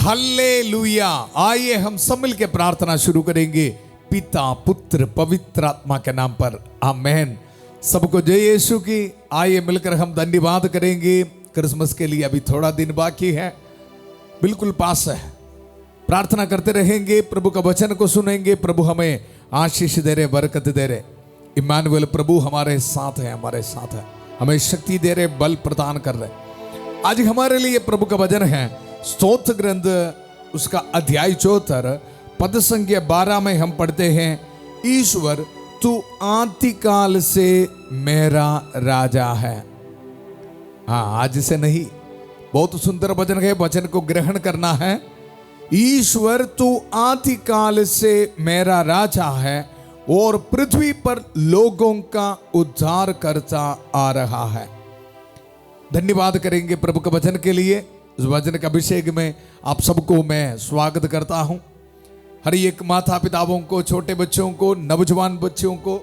Hallelujah. आइए हम सब मिलकर प्रार्थना शुरू करेंगे पिता पुत्र पवित्र आत्मा के नाम पर, आमेन। सबको जय यीशु की। आइए मिलकर हम धन्यवाद करेंगे। क्रिसमस के लिए अभी थोड़ा दिन बाकी है, बिल्कुल पास है। प्रार्थना करते रहेंगे, प्रभु का वचन को सुनेंगे। प्रभु हमें आशीष दे रहे, बरकत दे रहे। इम्मानुएल प्रभु हमारे साथ है, हमारे साथ है, हमें शक्ति दे रहे, बल प्रदान कर रहे। आज हमारे लिए प्रभु का वचन है स्तोत्र ग्रंथ, उसका अध्याय 74 पद संख्या 12 में हम पढ़ते हैं, ईश्वर तू आदिकाल से मेरा राजा है। हाँ, आज से नहीं, बहुत सुंदर वचन है, वचन को ग्रहण करना है। ईश्वर तू आदिकाल से मेरा राजा है और पृथ्वी पर लोगों का उद्धार करता आ रहा है। धन्यवाद करेंगे प्रभु के वचन के लिए। इस वचन के अभिषेक में आप सबको मैं स्वागत करता हूं। हर एक माता पिताओं को, छोटे बच्चों को, नौजवान बच्चों को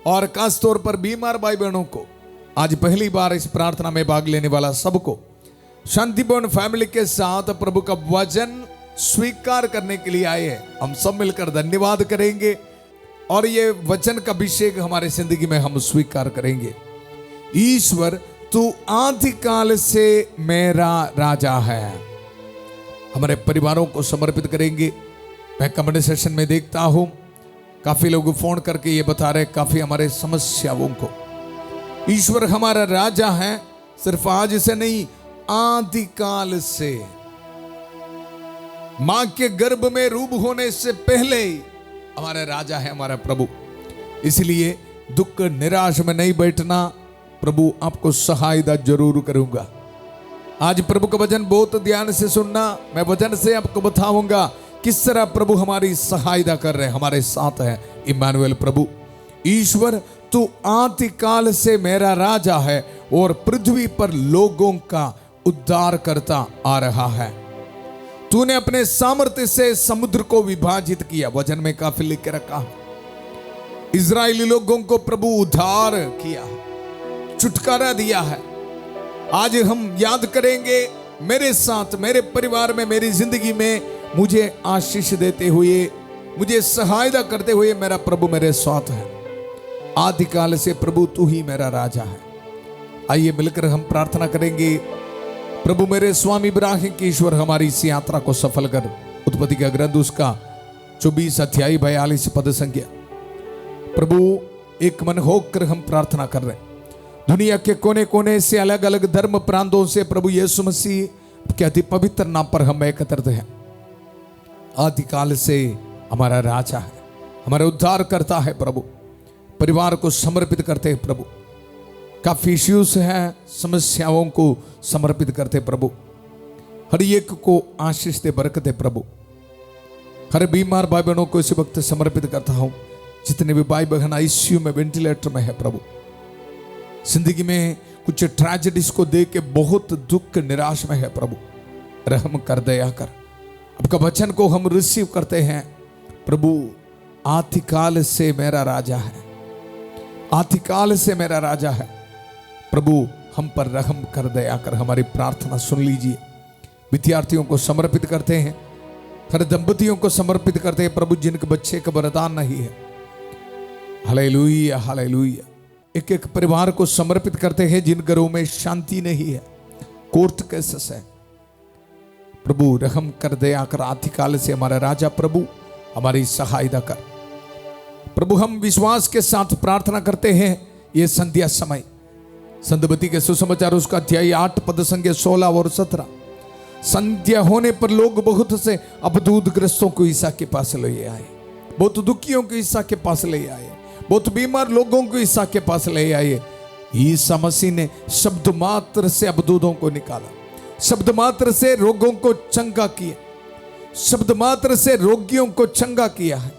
और खास तौर पर बीमार भाई बहनों को, आज पहली बार इस प्रार्थना में भाग लेने वाला सबको शांतिपूर्ण फैमिली के साथ प्रभु का वचन स्वीकार करने के लिए आए हैं। हम सब मिलकर धन्यवाद करेंगे और ये वचन का अभिषेक हमारे जिंदगी में हम स्वीकार करेंगे। ईश्वर तू आदिकाल से मेरा राजा है। हमारे परिवारों को समर्पित करेंगे। मैं कमेंट सेशन में देखता हूं काफी लोग फोन करके ये बता रहे, काफी हमारे समस्याओं को ईश्वर हमारा राजा है। सिर्फ आज से नहीं, आदिकाल से, मां के गर्भ में रूप होने से पहले ही हमारा राजा है, हमारा प्रभु। इसलिए दुख निराश में नहीं बैठना, प्रभु आपको सहायता जरूर करूंगा। आज प्रभु का वचन बहुत ध्यान से सुनना। मैं वचन से आपको बताऊंगा किस तरह प्रभु हमारी सहायता कर रहे हैं, हमारे साथ है इम्मानुएल प्रभु। ईश्वर तू आदिकाल से मेरा राजा है और पृथ्वी पर लोगों का उद्धार करता आ रहा है। तूने अपने सामर्थ्य से समुद्र को विभाजित किया। वचन में काफी लिख के रखा, इजरायली लोगों को प्रभु उद्धार किया, छुटकारा दिया है। आज हम याद करेंगे, मेरे साथ, मेरे परिवार में, मेरी जिंदगी में मुझे आशीष देते हुए, मुझे सहायता करते हुए मेरा प्रभु मेरे साथ है। आदिकाल से प्रभु तू ही मेरा राजा है। आइए मिलकर हम प्रार्थना करेंगे। प्रभु मेरे स्वामी इब्राहिम की ईश्वर हमारी इस यात्रा को सफल कर। उत्पत्ति का ग्रंथ उसका 24 अध्याय 42 पद संख्या। प्रभु एक मन होकर हम प्रार्थना कर रहे हैं। दुनिया के कोने कोने से, अलग अलग धर्म प्रांतों से प्रभु यीशु मसीह के अति पवित्र नाम पर हम एकत्रित हैं। आदिकाल से हमारा राजा है, हमारा उद्धार करता है प्रभु। परिवार को समर्पित करते हैं प्रभु। काफी इश्यूज हैं, समस्याओं को समर्पित करते प्रभु। हर एक को आशीष दे, बरकत दे प्रभु। हर बीमार भाई बहनों को इस वक्त समर्पित करता हूं। जितने भी भाई बहन आईसीयू में, वेंटिलेटर में है प्रभु, जिंदगी में कुछ ट्रेजेडीज को देख के बहुत दुख निराश में है प्रभु, रहम कर, दया कर। आपका वचन को हम रिसीव करते हैं प्रभु। आदिकाल से मेरा राजा है, आदिकाल से मेरा राजा है प्रभु। हम पर रहम कर, दया कर। हमारी प्रार्थना सुन लीजिए। विद्यार्थियों को समर्पित करते हैं, हर दंपतियों को समर्पित करते हैं प्रभु, जिनके बच्चे का वरदान नहीं है। Hallelujah, hallelujah. एक एक परिवार को समर्पित करते हैं जिन घरों में शांति नहीं है, कोर्ट केसेस है प्रभु। रहम कर, दया कर। आदिकाल से हमारा राजा प्रभु हमारी सहायता कर प्रभु। हम विश्वास के साथ प्रार्थना करते हैं। ये संध्या समय, संतबत्ती के सुसमाचार उसका अध्याय 8 पद संख्या 16 और 17। संध्या होने पर लोग बहुत से अवधूत ग्रस्तों को ईसा के पास ले आए, बहुत दुखियों को ईसा के पास ले आए, बहुत बीमार लोगों को ईसा के पास ले आए। ईसा मसीह ने शब्द मात्र से अवधूतों को निकाला, शब्द मात्र से रोगों को चंगा किया, शब्द मात्र से रोगियों को चंगा किया है।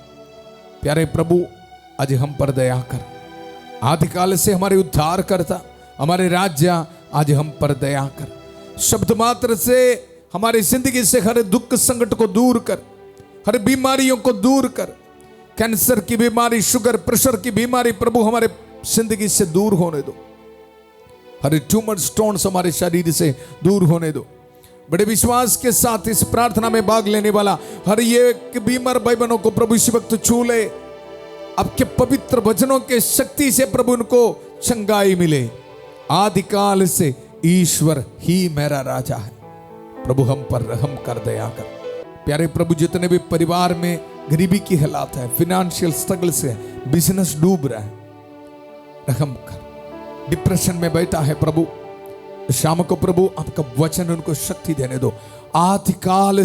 प्यारे प्रभु, आज हम पर दया कर। आदिकाल से हमारे उद्धार करता, हमारे राजा, आज हम पर दया कर। शब्द मात्र से हमारी जिंदगी से हर दुख संकट को दूर कर, हर बीमारियों को दूर कर। कैंसर की बीमारी, शुगर, प्रेशर की बीमारी प्रभु हमारे जिंदगी से दूर होने दो। हर ट्यूमर, स्टोन्स हमारे शरीर से दूर होने दो। बड़े विश्वास के साथ इस प्रार्थना में भाग लेने वाला हर एक बीमार भाई बहनों को प्रभु इसी वक्त छू ले। आपके पवित्र वचनों के शक्ति से प्रभु उनको चंगाई मिले। आदिकाल से ईश्वर ही मेरा राजा है। प्रभु हम पर रहम कर, दया कर। प्यारे प्रभु, जितने भी परिवार में गरीबी की हालात है, फिनेंशियल स्ट्रगल से बिजनेस डूब रहा है, रहम कर। डिप्रेशन में बैठा है प्रभु, शाम को प्रभु आपका वचन उनको शक्ति देने दो। आदिकाल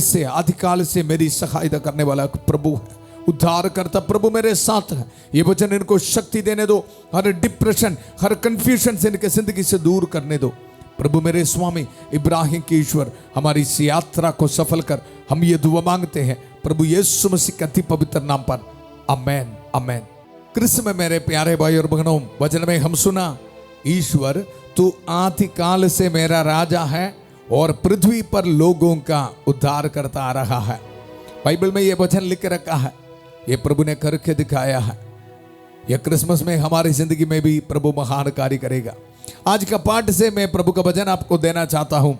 से मेरी सहायता करने वाला प्रभु है, उद्धार करता प्रभु मेरे साथ है। ये वचन इनको शक्ति देने दो। हर डिप्रेशन, हर कंफ्यूजन से इनके जिंदगी से दूर करने दो प्रभु। मेरे स्वामी इब्राहिम के ईश्वर, हमारी इस यात्रा को सफल कर, हम ये दुआ मांगते हैं प्रभु यीशु मसीह के अति पवित्र नाम पर, आमेन, आमेन। कृष्ण में मेरे प्यारे भाई और बहनों, वचन में हम सुना, ईश्वर तू आदिकाल से मेरा राजा है और पृथ्वी पर लोगों का उद्धार करता आ रहा है। बाइबल में ये वचन लिख के रखा है, ये प्रभु ने करके दिखाया है। यह क्रिसमस में हमारी जिंदगी में भी प्रभु महान कार्य करेगा। आज का पाठ से मैं प्रभु का वचन आपको देना चाहता हूं।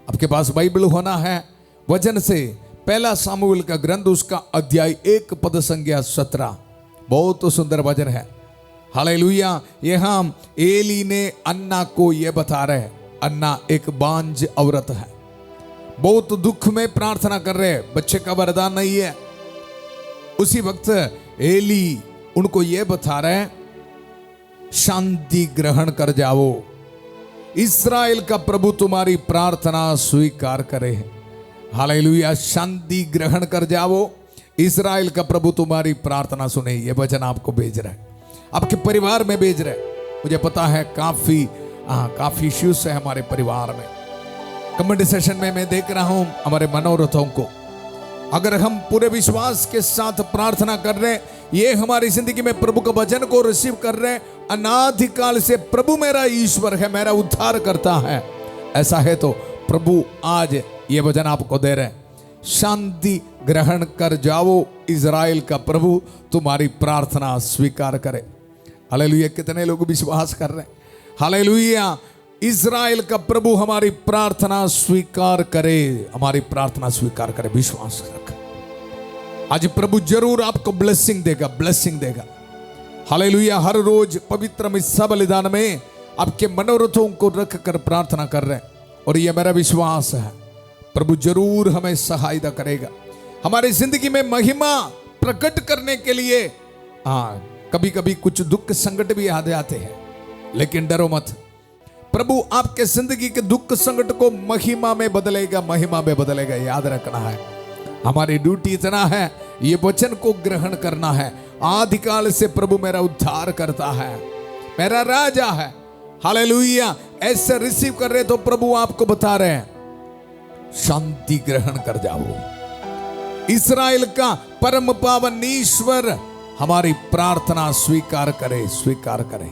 आपके पास बाइबल होना है। वचन से पहला सामुएल का ग्रंथ, उसका अध्याय 1 पद संख्या 17, बहुत सुंदर वचन है। हालेलुया। यहां एली ने अन्ना को यह बता रहे, अन्ना एक बांझ औरत है, बहुत दुख में प्रार्थना कर रहे, बच्चे का वरदान नहीं है। उसी वक्त एली उनको यह बता रहे, शांति ग्रहण कर जाओ, इस्राएल का प्रभु तुम्हारी प्रार्थना स्वीकार करे। हालेलुया। शांति ग्रहण कर जाओ, इस्राएल का प्रभु तुम्हारी प्रार्थना सुने। ये वचन आपको भेज रहा है, आपके परिवार में भेज रहा है। मुझे पता है काफी इश्यूज है हमारे परिवार में। कमेंट सेशन में मैं देख रहा हूं हमारे मनोरथों को। अगर हम पूरे विश्वास के साथ प्रार्थना कर रहे हैं, ये हमारी जिंदगी में प्रभु का वचन को रिसीव कर रहे हैं, अनादिकाल से प्रभु मेरा ईश्वर है, मेरा उद्धार करता है, ऐसा है तो प्रभु आज ये वचन आपको दे रहे हैं, शांति ग्रहण कर जाओ, इजराइल का प्रभु तुम्हारी प्रार्थना स्वीकार करे। हालेलुया। कितने लोग विश्वास कर रहे हैं? हालेलुया। इजराइल का प्रभु हमारी प्रार्थना स्वीकार करे, हमारी प्रार्थना स्वीकार करे। विश्वास रख, आज प्रभु जरूर आपको ब्लेसिंग देगा। हालेलुया। हर रोज पवित्र मिस्सा बलिदान में आपके मनोरथों को रख कर प्रार्थना कर रहे हैं, और यह मेरा विश्वास है प्रभु जरूर हमें सहायता करेगा, हमारी जिंदगी में महिमा प्रकट करने के लिए। कभी कभी कुछ दुख संकट भी आ जाते हैं, लेकिन डरो मत, प्रभु आपके जिंदगी के दुख संकट को महिमा में बदलेगा। याद रखना है, हमारी ड्यूटी इतना है, ये वचन को ग्रहण करना है। आदिकाल से प्रभु मेरा उद्धार करता है, मेरा राजा है। हालेलुया। ऐसे रिसीव कर रहे तो प्रभु आपको बता रहे हैं, शांति ग्रहण कर जाओ, इस्राएल का परम पावन ईश्वर हमारी प्रार्थना स्वीकार करे।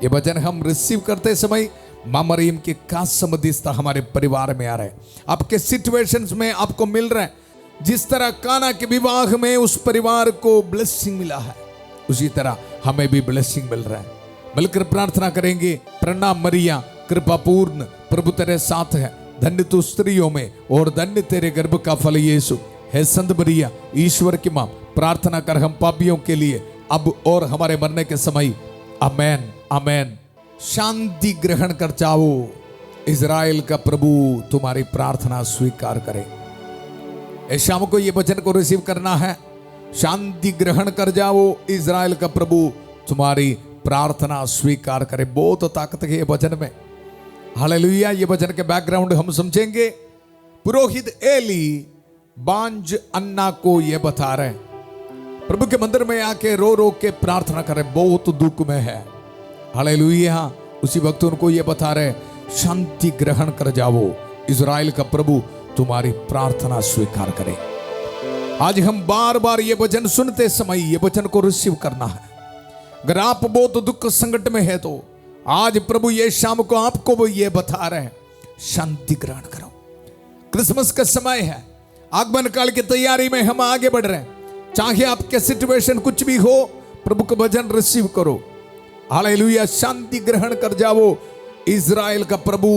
ये वचन हम रिसीव करते समय मां मरियम की खास मध्यस्थता हमारे परिवार में आ रहा है, आपके सिचुएशंस में आपको मिल रहा है। जिस तरह काना के विवाह में उस परिवार को ब्लेसिंग मिला है, उसी तरह हमें भी ब्लेसिंग मिल रहा है। मिलकर प्रार्थना करेंगे। प्रणाम मरिया, कृपा पूर्ण, प्रभु तेरे साथ है, धन्य तू स्त्रियों में और धन्य तेरे गर्भ का फल यीशु। हे संत मरिया, ईश्वर की मां, प्रार्थना कर हम पापियों के लिए, अब और हमारे मरने के समय। आमेन, आमेन। शांति ग्रहण कर जाओ, इजराइल का प्रभु तुम्हारी प्रार्थना स्वीकार करे। इस शाम को ये वचन को रिसीव करना है, शांति ग्रहण कर जाओ, इजराइल का प्रभु तुम्हारी प्रार्थना स्वीकार करे। बहुत ताकत है ये वचन में। हालेलुया। ये वचन के बैकग्राउंड हम समझेंगे। पुरोहित एली बांझ अन्ना को ये बता रहे, प्रभु के मंदिर में आके रो रो के प्रार्थना करे, बहुत दुख में है। हालेलुया। उसी वक्त उनको ये बता रहे, शांति ग्रहण कर जाओ, इजराइल का प्रभु तुम्हारी प्रार्थना स्वीकार करे। आज हम बार बार ये वचन सुनते समय ये वचन को रिसीव करना है। अगर आप बहुत दुख संकट में है तो आज प्रभु ये शाम को आपको वो ये बता रहे हैं, शांति ग्रहण करो। क्रिसमस का समय है, आगमन काल की तैयारी में हम आगे बढ़ रहे हैं। चाहे आपके सिचुएशन कुछ भी हो, प्रभु का वचन रिसीव करो। हालेलुया। शांति ग्रहण कर जाओ, इज़राइल का प्रभु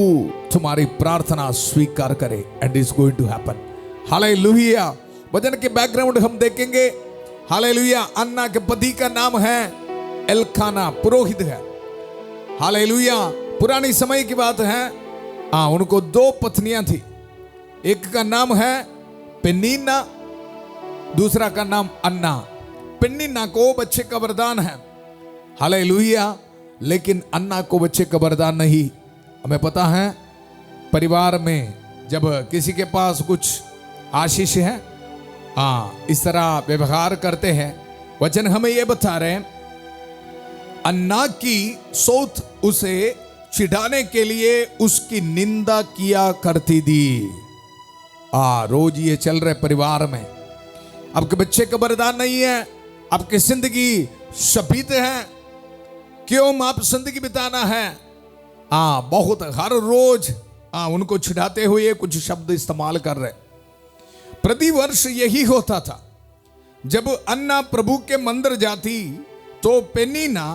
तुम्हारी प्रार्थना स्वीकार करे and is going to happen. Hallelujah. वचन के बैकग्राउंड हम देखेंगे। हालेलुया। अन्ना के पति का नाम है एलकाना, पुरोहित है। हालेलुया। पुरानी समय की बात है। उनको 2 पत्नियां थी। एक का नाम है पेनिन्ना, दूसरा का नाम अन्ना। पेनिन्ना को बच्चे का वरदान है। हालेलुया। लेकिन अन्ना को बच्चे का वरदान नहीं। हमें पता है परिवार में जब किसी के पास कुछ आशीष है, इस तरह व्यवहार करते हैं। वचन हमें यह बता रहे हैं, अन्ना की सौत उसे चिढ़ाने के लिए उसकी निंदा किया करती थी। रोज ये चल रहे परिवार में। आपके बच्चे का वरदान नहीं है, आपकी जिंदगी शपीत है, क्यों आप जिंदगी बिताना है? बहुत हर रोज उनको छिड़ाते हुए कुछ शब्द इस्तेमाल कर रहे। प्रतिवर्ष यही होता था। जब अन्ना प्रभु के मंदिर जाती तो पेनिन्ना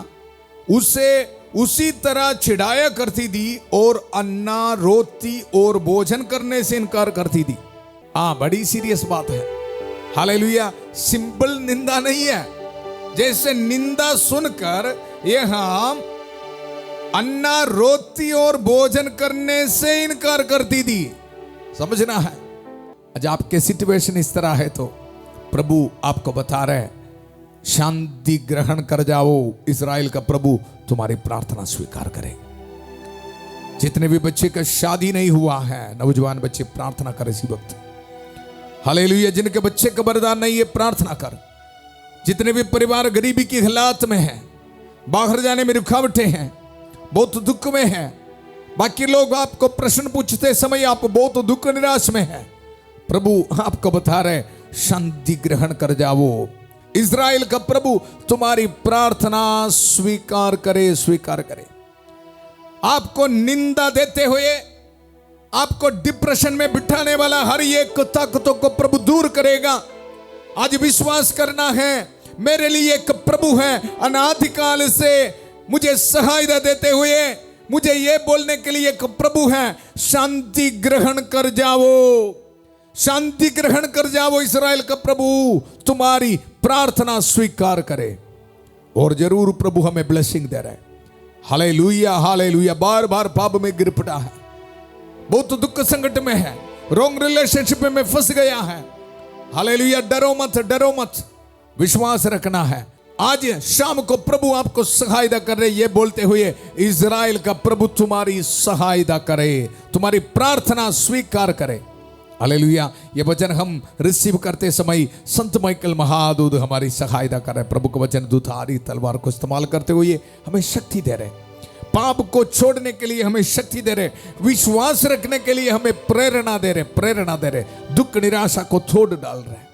उसे उसी तरह चिढ़ाया करती थी और अन्ना रोती और भोजन करने से इनकार करती थी। बड़ी सीरियस बात है। हालेलुया। सिंपल निंदा नहीं है। जैसे निंदा सुनकर यहां अन्ना रोती और भोजन करने से इनकार करती थी। समझना है। आज आपके सिचुएशन इस तरह है तो प्रभु आपको बता रहे, शांति ग्रहण कर जाओ। इज़राइल का प्रभु तुम्हारी प्रार्थना स्वीकार करे। जितने भी बच्चे का शादी नहीं हुआ है, नौजवान बच्चे प्रार्थना कर इसी वक्त। हालेलुया। जिनके बच्चे का वरदान नहीं है, प्रार्थना कर। जितने भी परिवार गरीबी की हालात में हैं, बाहर जाने में रुकावटें हैं, बहुत दुख में हैं, बाकी लोग आपको प्रश्न पूछते समय आप बहुत दुख निराश में हैं, प्रभु आपको बता रहे शांति ग्रहण कर जाओ। इज़राइल का प्रभु तुम्हारी प्रार्थना स्वीकार करे, स्वीकार करे। आपको निंदा देते हुए आपको डिप्रेशन में बिठाने वाला हर एक ताकतों को प्रभु दूर करेगा। आज विश्वास करना है, मेरे लिए एक प्रभु है, अनादिकाल से मुझे सहायता देते हुए मुझे यह बोलने के लिए एक प्रभु है, शांति ग्रहण कर जाओ, शांति ग्रहण कर जाओ। इज़राइल का प्रभु तुम्हारी प्रार्थना स्वीकार करे। और जरूर प्रभु हमें ब्लेसिंग दे रहे हैं। Hallelujah, hallelujah. बार बार पाप में गिर पड़ा है, बहुत दुख संकट में है, रॉन्ग रिलेशनशिप में फंस गया है। हालेलुया। डरो मत, डरो मत, विश्वास रखना है। आज शाम को प्रभु आपको सहायता कर रहे, ये बोलते हुए इज़राइल का प्रभु तुम्हारी सहायता करे, तुम्हारी प्रार्थना स्वीकार करे। हालेलुया। ये वचन हम रिसीव करते समय संत माइकल महादूत हमारी सहायता कर रहे। प्रभु का वचन दुधारी तलवार को इस्तेमाल करते हुए हमें शक्ति दे रहे, पाप को छोड़ने के लिए हमें शक्ति दे रहे, विश्वास रखने के लिए हमें प्रेरणा दे रहे, प्रेरणा दे रहे, दुख निराशा को तोड़ डाल रहे,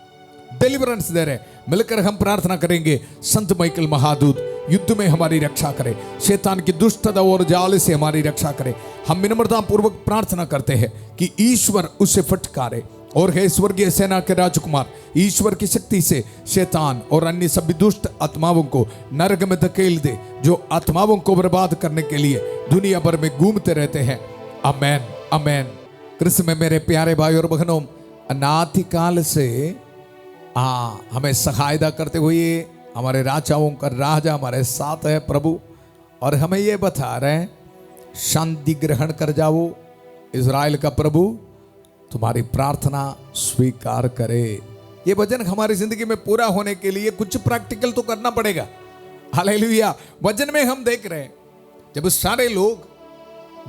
डिलीवरेंस दे रहे। मिलकर हम प्रार्थना करेंगे, संत माइकल महादूत युद्ध में हमारी रक्षा करे, शैतान की दुष्टता और जाल से हमारी रक्षा करे। हम विनम्रता पूर्वक प्रार्थना करते हैं कि ईश्वर उसे फटकारे और हे स्वर्गीय सेना के राजकुमार, ईश्वर की शक्ति से शैतान और अन्य सभी दुष्ट आत्माओं को नरक में धकेल दे, जो आत्माओं को बर्बाद करने के लिए दुनिया भर में घूमते रहते हैं। आमेन, आमेन। कृष्ण में मेरे प्यारे भाई और बहनों, अनादिकाल से हमें सहायता करते हुए हमारे राजाओं का राजा हमारे साथ है प्रभु, और हमें ये बता रहे हैं शांति ग्रहण कर जाओ। इज़राइल का प्रभु तुम्हारी प्रार्थना स्वीकार करे। ये वचन हमारी जिंदगी में पूरा होने के लिए कुछ प्रैक्टिकल तो करना पड़ेगा। हालेलुया। वचन में हम देख रहे हैं, जब सारे लोग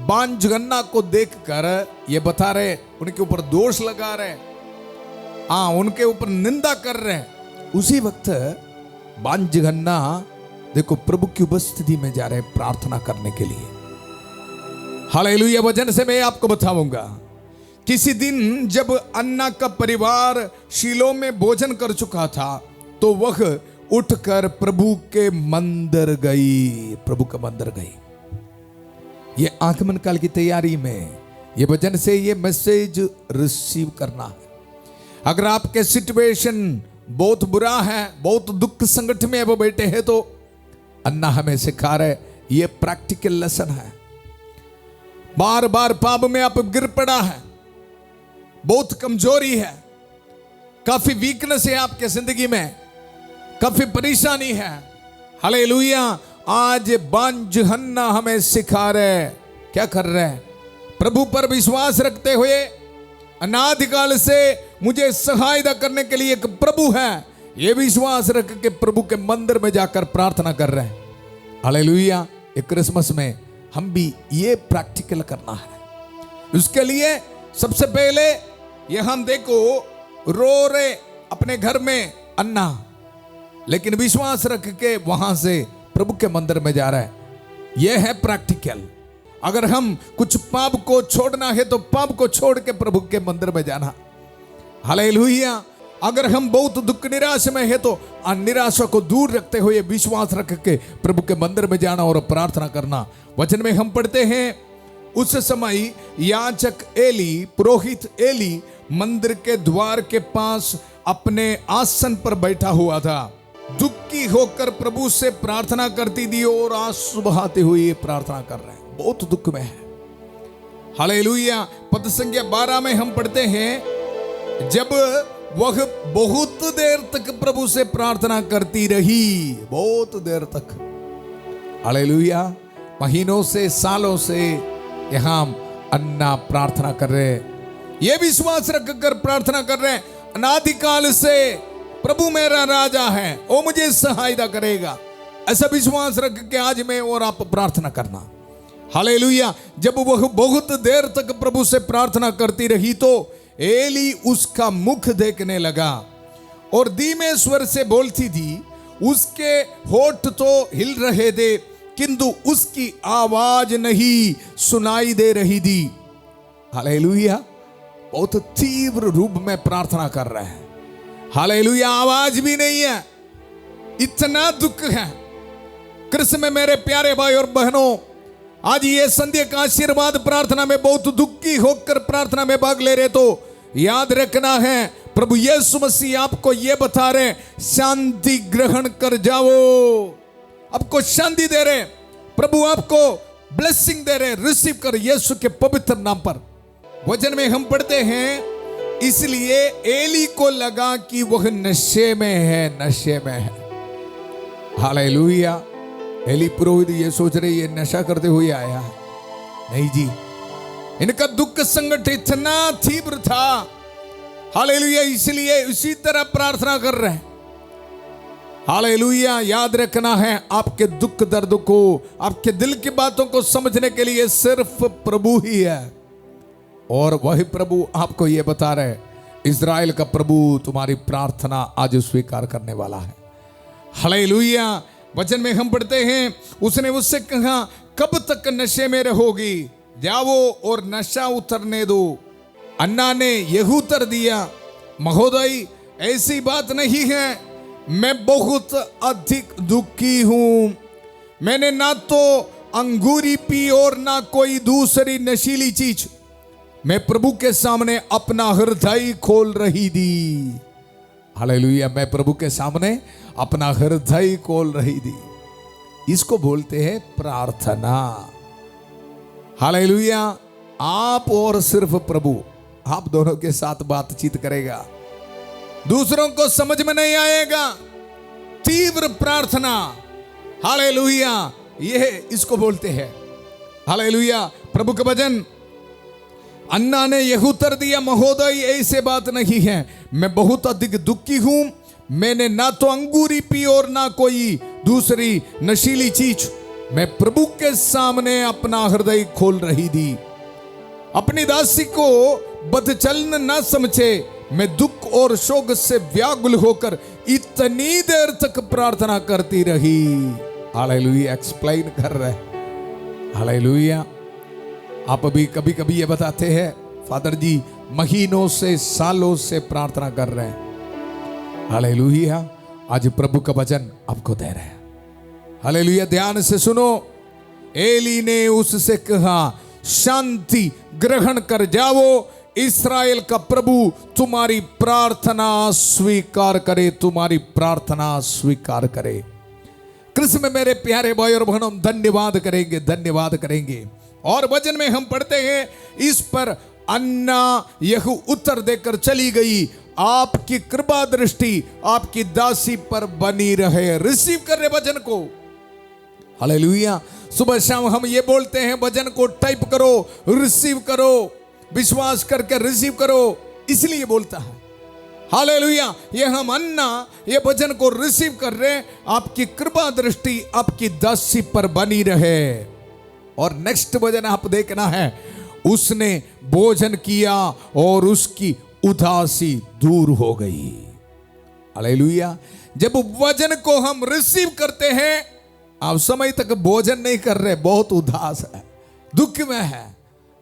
बांझगन्ना को देखकर ये बता रहे, उनके ऊपर दोष लगा रहे, उनके ऊपर निंदा कर रहे हैं, उसी वक्त बांझगन्ना देखो प्रभु की उपस्थिति में जा रहे प्रार्थना करने के लिए। हालेलुया। वचन से मैं आपको बताऊंगा, किसी दिन जब अन्ना का परिवार शीलो में भोजन कर चुका था तो वह उठकर प्रभु के मंदिर गई, प्रभु का मंदिर गई। ये आगमन काल की तैयारी में ये वचन से ये मैसेज रिसीव करना है। अगर आपके सिचुएशन बहुत बुरा है, बहुत दुख संकट में वो बैठे हैं, तो अन्ना हमें सिखा रहे, ये प्रैक्टिकल लेसन है। बार बार पाप में आप गिर पड़ा है, बहुत कमजोरी है, काफी वीकनेस है आपके जिंदगी में, काफी परेशानी है। हालेलुया। आज बांझ हन्ना हमें सिखा रहे, क्या कर रहे हैं? प्रभु पर विश्वास रखते हुए अनादिकाल से मुझे सहायता करने के लिए एक प्रभु है, ये विश्वास रख के प्रभु के मंदिर में जाकर प्रार्थना कर रहे हैं। हालेलुया। एक क्रिसमस में हम भी ये प्रैक्टिकल करना है। उसके लिए सबसे पहले ये हम देखो, रो रहे अपने घर में अन्ना, लेकिन विश्वास रख के वहां से प्रभु के मंदिर में जा रहा है। यह है प्रैक्टिकल। अगर हम कुछ पाप को छोड़ना है तो पाप को छोड़ के प्रभु के मंदिर में जाना। हालेलुया। अगर हम बहुत दुख निराश में है तो निराशा को दूर रखते हुए विश्वास रख के प्रभु के मंदिर में जाना और प्रार्थना करना। वचन में हम पढ़ते हैं, उस समय याजक एली, पुरोहित एली मंदिर के द्वार के पास अपने आसन पर बैठा हुआ था। दुखी होकर प्रभु से प्रार्थना करती थी और आंसू बहाते हुए प्रार्थना कर रहे हैं, बहुत दुख में है। हालेलुया। पद संख्या 12 में हम पढ़ते हैं, जब वह बहुत देर तक प्रभु से प्रार्थना करती रही, बहुत देर तक। हालेलुया। महीनों से, सालों से यहां अन्ना प्रार्थना कर रहे हैं, ये विश्वास रखकर प्रार्थना कर रहे हैं, अनादिकाल से प्रभु मेरा राजा है, वो मुझे सहायता करेगा। ऐसा विश्वास रख के आज मैं और आप प्रार्थना करना। हालेलुया। जब वह बहुत देर तक प्रभु से प्रार्थना करती रही तो एली उसका मुख देखने लगा और धीमे स्वर से बोलती थी। उसके होठ तो हिल रहे थे किंतु उसकी आवाज नहीं सुनाई दे रही थी। हालेलुया। बहुत तीव्र रूप में प्रार्थना कर रहे हैं। हालेलुया। आवाज भी नहीं है, इतना दुख है। कृष्ण में मेरे प्यारे भाई और बहनों, आज ये संध्या का आशीर्वाद प्रार्थना में बहुत दुखी होकर प्रार्थना में भाग ले रहे तो याद रखना है, प्रभु यीशु मसीह आपको ये बता रहे, शांति ग्रहण कर जाओ। आपको शांति दे रहे, प्रभु आपको ब्लेसिंग दे रहे, रिसीव कर यीशु के पवित्र नाम पर। वचन में हम पढ़ते हैं, इसलिए एली को लगा कि वह नशे में है, नशे में है। हालेलुया। एली पुरोहित ये सोच रहे ये नशा करते हुए आया, नहीं जी, इनका दुख संकट इतना तीव्र था। हालेलुया। इसलिए इसी तरह प्रार्थना कर रहे हैं। हालेलुया। याद रखना है, आपके दुख दर्द को, आपके दिल की बातों को समझने के लिए सिर्फ प्रभु ही है, और वही प्रभु आपको यह बता रहे, इज़राइल का प्रभु तुम्हारी प्रार्थना आज स्वीकार करने वाला है। हालेलुया। वचन में हम पढ़ते हैं, उसने उससे कहा, कब तक नशे में रहोगी, जाओ और नशा उतरने दो। अन्ना ने यह उत्तर दिया, महोदय ऐसी बात नहीं है, मैं बहुत अधिक दुखी हूं। मैंने ना तो अंगूरी पी और ना कोई दूसरी नशीली चीज। मैं प्रभु के सामने अपना हृदय खोल रही थी। हालेलुया। मैं प्रभु के सामने अपना हृदय खोल रही थी। इसको बोलते हैं प्रार्थना। हालेलुया। आप और सिर्फ प्रभु, आप दोनों के साथ बातचीत करेगा, दूसरों को समझ में नहीं आएगा। तीव्र प्रार्थना। हालेलुया। यह इसको बोलते हैं। हालेलुया। प्रभु का वचन, अन्ना ने यह उत्तर दिया, महोदय ऐसे बात नहीं है, मैं बहुत अधिक दुखी हूं। मैंने ना तो अंगूरी पी और ना कोई दूसरी नशीली चीज। मैं प्रभु के सामने अपना हृदय खोल रही थी। अपनी दासी को बदचलन ना समझे, मैं दुख और शोक से व्याकुल होकर इतनी देर तक प्रार्थना करती रही। हालेलुया। एक्सप्लेन कर रहे। हालेलुया। आप अभी कभी कभी ये बताते हैं, फादर जी महीनों से, सालों से प्रार्थना कर रहे हैं। हालेलुया। आज प्रभु का वचन आपको दे रहे हैं। हालेलुया। ध्यान से सुनो। एली ने उससे कहा, शांति ग्रहण कर जाओ, इस्राएल का प्रभु तुम्हारी प्रार्थना स्वीकार करे, तुम्हारी प्रार्थना स्वीकार करे। कृष्ण में मेरे प्यारे भाई और बहनों, धन्यवाद करेंगे, धन्यवाद करेंगे। और वचन में हम पढ़ते हैं, इस पर अन्ना यह उत्तर देकर चली गई, आपकी कृपा दृष्टि आपकी दासी पर बनी रहे। रिसीव कर रहे वचन को, हालेलुया। सुबह शाम हम ये बोलते हैं, वचन को टाइप करो, रिसीव करो, विश्वास करके रिसीव करो, इसलिए बोलता है, हालेलुया। ये हम अन्ना ये वचन को रिसीव कर रहे, आपकी कृपा दृष्टि आपकी दासी पर बनी रहे। और नेक्स्ट वचन आप देखना है, उसने भोजन किया और उसकी उदासी दूर हो गई। हालेलुया। जब वचन को हम रिसीव करते हैं, आप समय तक भोजन नहीं कर रहे, बहुत उदास है, दुख में है,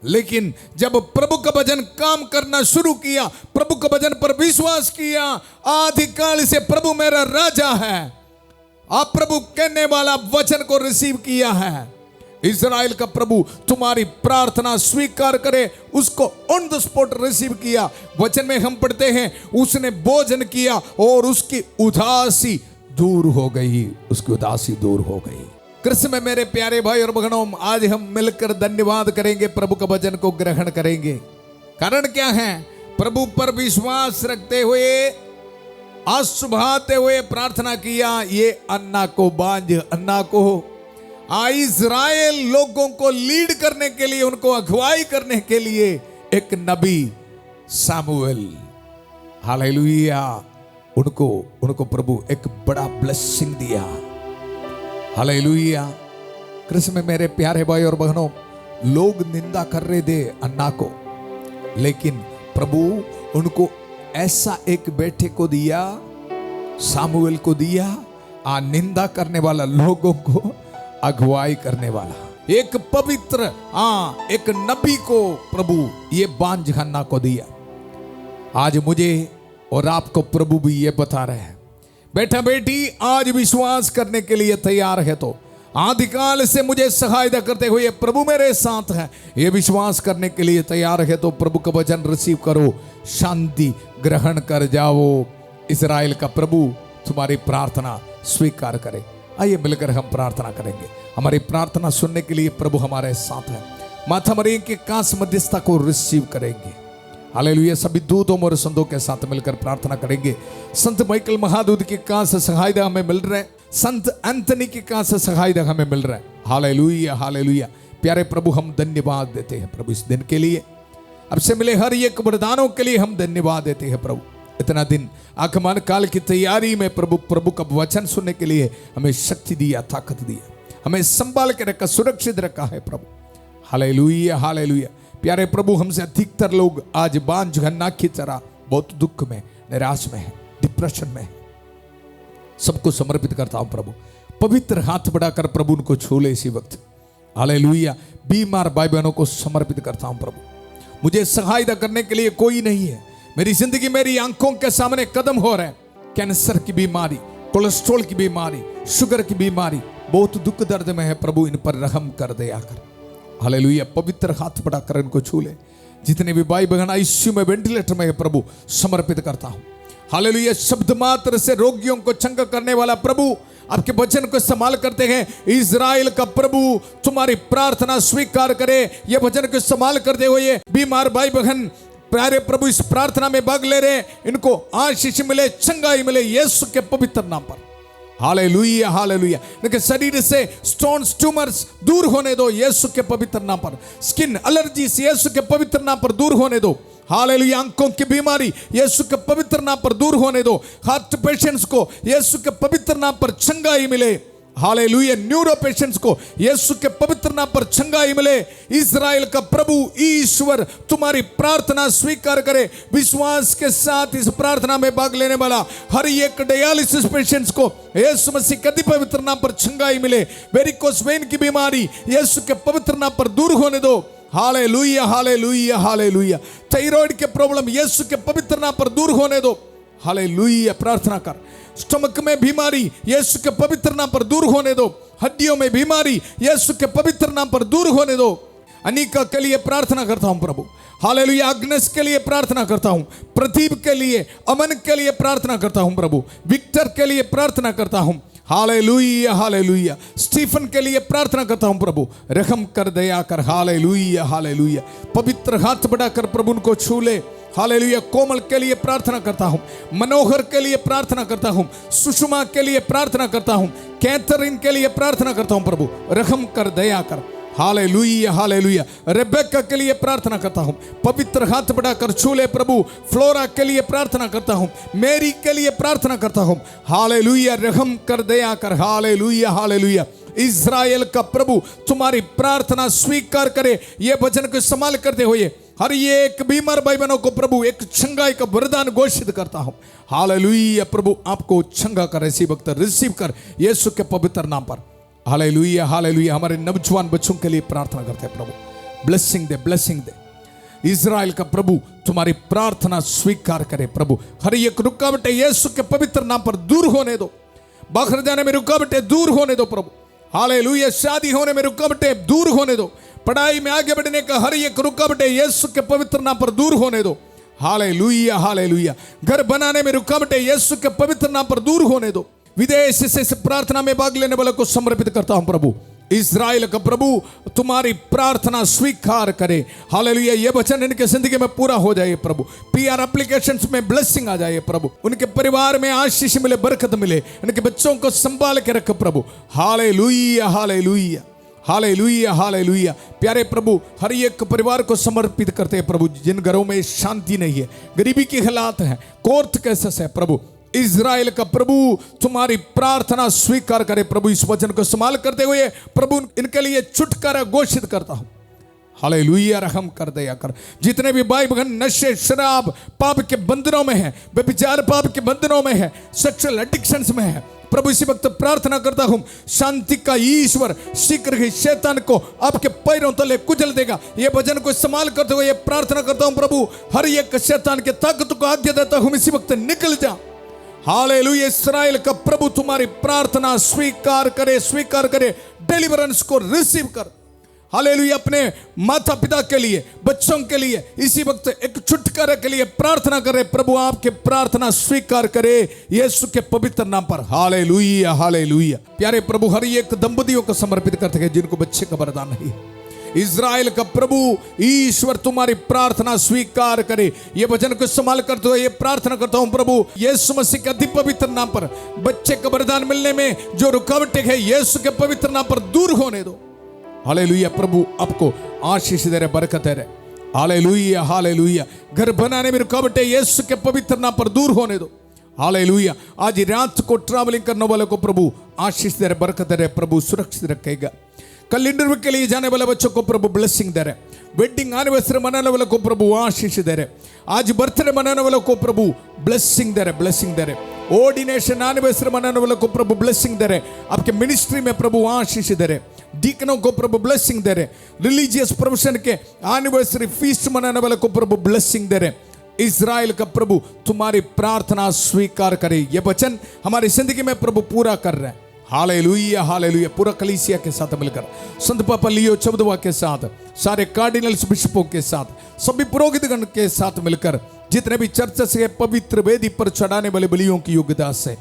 लेकिन जब प्रभु का वचन काम करना शुरू किया, प्रभु के वचन पर विश्वास किया, आदिकाल से प्रभु मेरा राजा है, आप प्रभु कहने वाला वचन को रिसीव किया है। इज़राइल का प्रभु तुम्हारी प्रार्थना स्वीकार करे, उसको ऑन द स्पॉट रिसीव किया। वचन में हम पढ़ते हैं, उसने भोजन किया और उसकी उदासी दूर हो गई, उसकी उदासी दूर हो गई। कृष्ण में मेरे प्यारे भाई और बहनों, आज हम मिलकर धन्यवाद करेंगे, प्रभु का वचन को ग्रहण करेंगे। कारण क्या है? प्रभु पर विश्वास रखते हुए, आशुभाते हुए प्रार्थना किया, ये अन्ना को बांझ अन्ना को इज़राइल लोगों को लीड करने के लिए, उनको अगुवाई करने के लिए एक नबी सामुएल, हालेलुया, उनको प्रभु एक बड़ा ब्लेसिंग दिया। हालेलुया। कृष्ण में मेरे प्यारे भाई और बहनों, लोग निंदा कर रहे थे अन्ना को, लेकिन प्रभु उनको ऐसा एक बेटे को दिया, सामुएल को दिया, निंदा करने वाला, लोगों को अगुवाई करने वाला, एक पवित्र एक नबी को प्रभु ये बांझ अन्ना को दिया। आज मुझे और आपको प्रभु भी ये बता रहे हैं, बेटा बेटी आज विश्वास करने के लिए तैयार है तो आदिकाल से मुझे सहायता करते हुए प्रभु मेरे साथ है, ये विश्वास करने के लिए तैयार है तो प्रभु का वचन रिसीव करो, शांति ग्रहण कर जाओ। इज़राइल का प्रभु तुम्हारी प्रार्थना स्वीकार करे। आइए मिलकर हम प्रार्थना करेंगे। हमारी प्रार्थना सुनने के लिए प्रभु हमारे साथ है। माता मरियम के कांस मध्यस्थता को रिसीव करेंगे। हालेलुया। सभी दूतों और संतों के साथ मिलकर प्रार्थना करेंगे। संत माइकल महादूत के कांस सहायता हमें मिल रहा है, संत एंथनी के कांस सहायता हमें मिल रहा है। Hallelujah, hallelujah. प्यारे प्रभु हम धन्यवाद देते हैं प्रभु इस दिन के लिए, अब से मिले हर एक वरदानों के लिए हम धन्यवाद देते हैं प्रभु। इतना दिन आगमन काल की तैयारी में प्रभु का वचन सुनने के लिए हमें शक्ति दिया, ताकत दिया, हमें संभाल के रखा, सुरक्षित रखा है प्रभु। Hallelujah, hallelujah. प्यारे प्रभु हमसे अधिकतर लोग आज बांझ अन्ना की तरह बहुत दुख में, निराश में है, डिप्रेशन में है। सबको समर्पित करता हूं प्रभु, पवित्र हाथ बढ़ाकर प्रभु उनको छू ले इसी वक्त। हालेलुया। बीमार भाई बहनों को समर्पित करता हूं प्रभु, मुझे सहायता करने के लिए कोई नहीं है। मेरी जिंदगी मेरी आंखों के सामने कदम हो रहे हैं, कैंसर की बीमारी, कोलेस्ट्रॉल की बीमारी, शुगर की बीमारी, बहुत दुख दर्द में है प्रभु, इन पर रहम कर दे आकर। हालेलुया। पवित्र हाथ बढ़ाकर इनको छू ले। जितने भी भाई बहन आईसीयू में, वेंटिलेटर में है प्रभु, समर्पित करता हूं। हालेलुया। शब्द मात्र से रोगियों को चंगा करने वाला प्रभु, आपके वचन को इस्तेमाल करते हैं। इज़राइल का प्रभु तुम्हारी प्रार्थना स्वीकार करे। ये वचन को इस्तेमाल करते हुए बीमार भाई बहन प्यारे प्रभु इस प्रार्थना में भाग ले रहे, इनको आशीष मिले, चंगाई मिले यीशु के पवित्र नाम पर। Hallelujah, hallelujah. इनके शरीर से स्टोन्स, ट्यूमर्स दूर होने दो यीशु के पवित्र नाम पर। स्किन एलर्जी यीशु के पवित्र नाम पर दूर होने दो। हालेलुया। आंखों की बीमारी यीशु के पवित्र नाम पर दूर होने दो। हार्ट पेशेंट्स को यीशु के पवित्र नाम पर चंगाई मिले। हालेलुया। न्यूरो पेशेंट्स को यीशु के पवित्र नाम पर चंगाई मिले। इज़राइल का प्रभु ईश्वर तुम्हारी प्रार्थना स्वीकार करे। विश्वास के साथ इस प्रार्थना में भाग लेने वाला हर एक डायलिसिस पेशेंट्स को यीशु मसीह के पवित्र नाम पर चंगाई मिले। वेरिकोस वेन की बीमारी यीशु के पवित्र नाम पर दूर होने दो। Hallelujah, hallelujah, hallelujah. थायराइड के प्रॉब्लम यीशु के पवित्र नाम पर दूर होने दो। हालेलुया। प्रार्थना कर। स्टमक में बीमारी यीशु के पवित्र नाम पर दूर होने दो। हड्डियों में बीमारी यीशु के पवित्र नाम पर दूर होने दो। अनिका के लिए प्रार्थना करता हूं प्रभु। हालेलुया। अग्नेस के लिए प्रार्थना करता हूं, प्रदीप के लिए, अमन के लिए प्रार्थना करता हूं प्रभु, विक्टर के लिए प्रार्थना करता हूं। Hallelujah hallelujah. स्टीफन के लिए प्रार्थना करता हूं प्रभु, रहम कर, दया कर। Hallelujah hallelujah. पवित्र हाथ बढ़ाकर प्रभु उनको छू ले। हालेलुया। कोमल के लिए प्रार्थना करता हूं, मनोहर के लिए प्रार्थना करता हूं, सुषमा के लिए प्रार्थना करता हूं, कैथरीन के लिए प्रार्थना करता हूं प्रभु, रहम कर, दया कर। Hallelujah hallelujah. रेबेका के लिए प्रार्थना करता हूं, पवित्र हाथ बढ़ाकर छू ले प्रभु। फ्लोरा के लिए प्रार्थना करता हूं, मेरी के लिए प्रार्थना करता हूं। हालेलुया। रहम कर, दया कर। Hallelujah hallelujah. इज़राइल का प्रभु तुम्हारी प्रार्थना स्वीकार करे। ये वचन को संभाल करते हुए हर एक बीमार भाई बहनों को प्रभु एक चंगाई का वरदान घोषित करता हूं। हालेलुया। प्रभु आपको चंगा कर, ऐसी वक्त रिसीव कर यीशु के पवित्र नाम पर। Hallelujah hallelujah. हमारे नौजवान बच्चों के लिए प्रार्थना करते हैं प्रभु, ब्लेसिंग दे, ब्लेसिंग दे। इज़राइल का प्रभु तुम्हारी प्रार्थना स्वीकार करे प्रभु। हर एक रुकावटें यीशु के पवित्र नाम पर दूर होने दो। बाहर जाने में रुकावटें दूर होने दो प्रभु। हालेलुया। शादी होने में रुकावटें दूर होने दो। पढ़ाई में आगे बढ़ने का हर एक रुकावटें यीशु के पवित्र नाम पर दूर होने दो। Hallelujah hallelujah. घर बनाने में रुकावटें यीशु के पवित्र नाम पर दूर होने दो। विदेश से इस प्रार्थना में भाग लेने वालों को समर्पित करता हूं प्रभु। इज़राइल का प्रभु तुम्हारी प्रार्थना स्वीकार करे। हालेलुया। ये वचन इनके जिंदगी में पूरा हो जाए प्रभु। पीआर एप्लीकेशंस में ब्लेसिंग आ जाए प्रभु। उनके परिवार में आशीष मिले, बरकत मिले। उनके बच्चों को संभाल के रख प्रभु। Hallelujah hallelujah hallelujah hallelujah. प्यारे प्रभु हर एक परिवार को समर्पित करते हैं प्रभु, जिन घरों में शांति नहीं है, गरीबी के हालात हैं, कोर्ट केसेस है प्रभु। इज़राइल का प्रभु तुम्हारी प्रार्थना स्वीकार करे प्रभु। इस वचन को संभाल करते हुए प्रभु इनके लिए छुटकारा घोषित करता हूं। हालेलुया। रहम कर, दया कर। जितने भी भाई बहन नशे, शराब, पाप के बंधनों में है, व्यभिचार पाप के बंधनों में है, सेक्सुअल एडिक्शंस में है प्रभु, इसी वक्त प्रार्थना करता हूं शांति का ईश्वर शीघ्र ही शैतान को आपके पैरों तले कुचल देगा। ये वचन को इस्तेमाल करते हुए प्रार्थना करता हूं प्रभु, हर एक शैतान के ताकत को आज्ञा देता हूं इसी वक्त निकल जा। हालेलुया। इस्राएल का प्रभु तुम्हारी प्रार्थना स्वीकार करे, स्वीकार करे। डिलीवरेंस को रिसीव कर। हालेलुया। अपने माता पिता के लिए, बच्चों के लिए इसी वक्त एक छुटकारे के लिए प्रार्थना करे प्रभु। आपके प्रार्थना स्वीकार करे यीशु के पवित्र नाम पर। Hallelujah hallelujah. प्यारे प्रभु हर एक दंपतियों को समर्पित करते हैं जिनको बच्चे का वरदान नहीं है। इज़राइल का प्रभु ईश्वर तुम्हारी प्रार्थना स्वीकार करे। ये वचन को इस्तेमाल करते हुए ये प्रार्थना करता हूं प्रभु, यीशु मसीह के अति पवित्र नाम पर बच्चे का वरदान मिलने में जो रुकावटें है यीशु के पवित्र नाम पर दूर होने दो। हालेलुया। प्रभु आपको आशीष दे रहे, बरकत दे रहे। Hallelujah hallelujah. घर बनाने में रुकावटें यीशु के पवित्र नाम पर दूर होने दो। हालेलुया। आज रात को ट्रैवलिंग करने वालों को प्रभु आशीष दे रहे, बरकत दे रहे। प्रभु सुरक्षित रखेगा। कल इंटरव्यू के लिए जाने वाले बच्चों को प्रभु ब्लेसिंग दे रहे। वेडिंग एनिवर्सरी मनाने वालों को प्रभु आशीष दे रहे। आज बर्थडे मनाने वालों को प्रभु ब्लेसिंग दे रहे, ब्लेसिंग दे रहे। ऑर्डिनेशन एनिवर्सरी मनाने वालों को प्रभु ब्लेसिंग दे रहे। आपके मिनिस्ट्री में प्रभु आशीष दे रहे। डीकनों को प्रभु ब्लेसिंग दे रहे। रिलीजियस प्रोफेशन के एनिवर्सरी फीस्ट मनाने वालों को प्रभु ब्लेसिंग दे रहे। इज़राइल का प्रभु तुम्हारी प्रार्थना स्वीकार करे। ये वचन हमारी जिंदगी में प्रभु पूरा कर रहे हैं। Hallelujah hallelujah. पूरा कलीसिया के साथ मिलकर, संत पापा लियो चौदवा के साथ, सारे कार्डिनल्स बिशपों के साथ, सभी पुरोहितगण के साथ मिलकर, जितने भी चर्च से पवित्र वेदी पर चढ़ाने वाले बलियों की योग्यता से,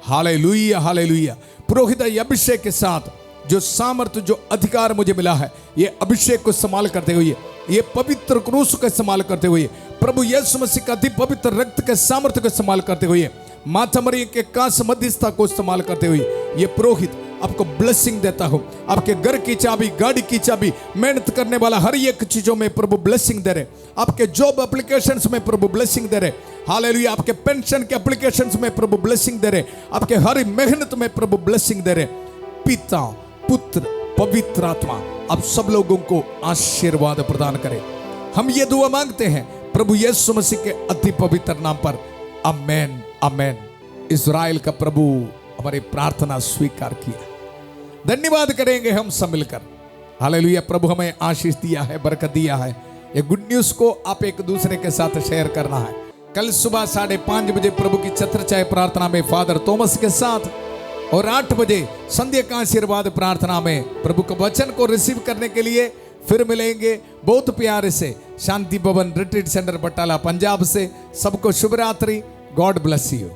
हालेलुया हालेलुया, पुरोहित अभिषेक के साथ जो सामर्थ्य, जो अधिकार मुझे मिला है, ये अभिषेक को इस्तेमाल करते हुए, ये पवित्र क्रूस का इस्तेमाल करते हुए, प्रभु यीशु मसीह का अति पवित्र रक्त के सामर्थ्य को इस्तेमाल करते हुए, माता मरियम के कांस मध्यस्थता को इस्तेमाल करते हुए, ये पुरोहित आपको ब्लेसिंग देता हूं। आपके घर की चाबी, गाड़ी की चाबी, मेहनत करने वाला हर एक चीजों में प्रभु ब्लेसिंग दे रहे। आपके जॉब एप्लीकेशंस में प्रभु ब्लेसिंग दे रहे। हालेलुया। आपके पेंशन के एप्लीकेशंस में प्रभु ब्लेसिंग दे रहे। आपके हर मेहनत में प्रभु ब्लेसिंग दे रहे। पिता, पुत्र, पवित्र आत्मा आप सब लोगों को आशीर्वाद प्रदान करे। हम ये दुआ मांगते हैं प्रभु यीशु मसीह के अति पवित्र नाम पर। आमेन आमेन। इज़राइल का प्रभु हमारी प्रार्थना स्वीकार किया। धन्यवाद करेंगे हम सब मिलकर। हालेलुया। प्रभु हमें आशीष दिया है, बरकत दिया है। ये गुड न्यूज को आप एक दूसरे के साथ शेयर करना है। कल सुबह 5:30 बजे प्रभु की छत्र छाया प्रार्थना में फादर थॉमस के साथ, और 8 बजे संध्या का आशीर्वाद प्रार्थना में प्रभु के वचन को रिसीव करने के लिए फिर मिलेंगे। बहुत प्यारे से शांति भवन रिट्रीट सेंटर बटाला पंजाब से सबको शुभ रात्रि। God bless you.